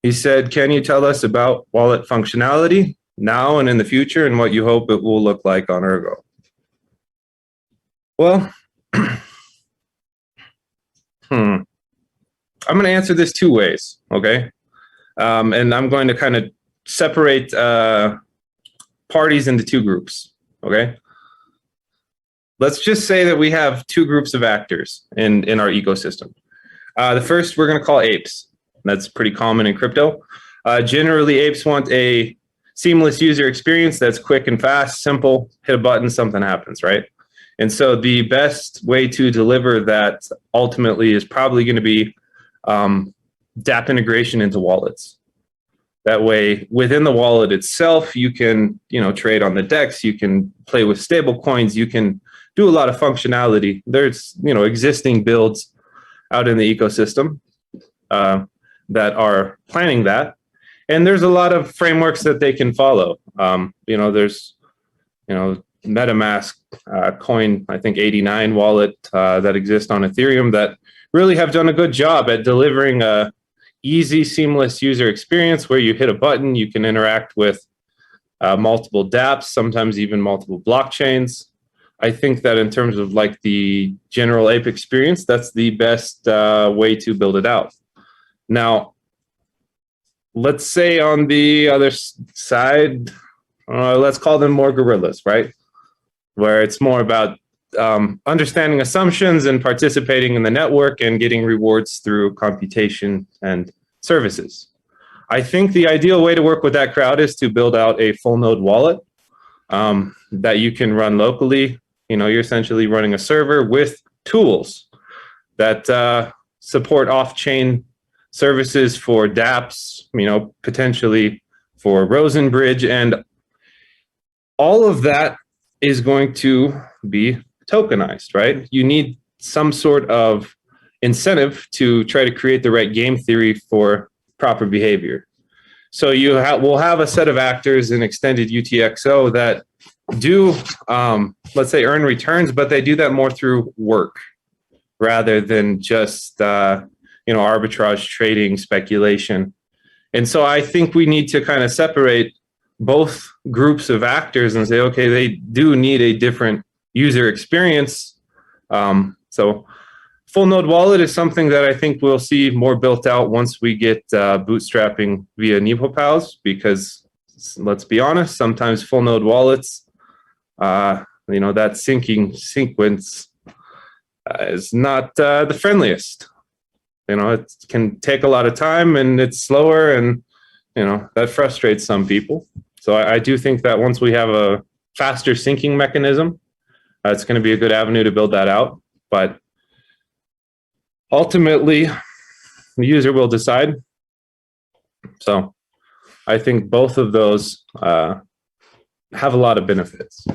He said, can you tell us about wallet functionality now and in the future and what you hope it will look like on Ergo? Well, I'm going to answer this two ways, okay? And I'm going to kind of separate parties into two groups, okay? Let's just say that we have two groups of actors in our ecosystem. The first we're going to call apes. That's pretty common in crypto. Generally, apes want a seamless user experience that's quick and fast, simple, hit a button, something happens, right? And so the best way to deliver that ultimately is probably going to be dApp integration into wallets. That way, within the wallet itself, you can trade on the DEX, you can play with stable coins, you can do a lot of functionality. There's existing builds out in the ecosystem that are planning that, and there's a lot of frameworks that they can follow. There's MetaMask coin, I think 89 wallet that exists on Ethereum that really have done a good job at delivering a easy, seamless user experience where you hit a button, you can interact with multiple dApps, sometimes even multiple blockchains. I think that in terms of like the general ape experience, that's the best way to build it out. Now, let's say on the other side, let's call them more gorillas, right? Where it's more about understanding assumptions and participating in the network and getting rewards through computation and services. I think the ideal way to work with that crowd is to build out a full node wallet that you can run locally. You're essentially running a server with tools that support off-chain services for dApps, potentially for Rosenbridge, and all of that is going to be tokenized, right? You need some sort of incentive to try to create the right game theory for proper behavior. So we'll have a set of actors in extended UTXO that do, let's say, earn returns, but they do that more through work rather than just, arbitrage trading, speculation. And so I think we need to kind of separate both groups of actors and say, okay, they do need a different user experience. So full node wallet is something that I think we'll see more built out once we get bootstrapping via NepoPals, because let's be honest, sometimes full node wallets, that syncing sequence is not the friendliest. It can take a lot of time and it's slower, and that frustrates some people. So I do think that once we have a faster syncing mechanism, it's going to be a good avenue to build that out. But ultimately, the user will decide. So I think both of those have a lot of benefits.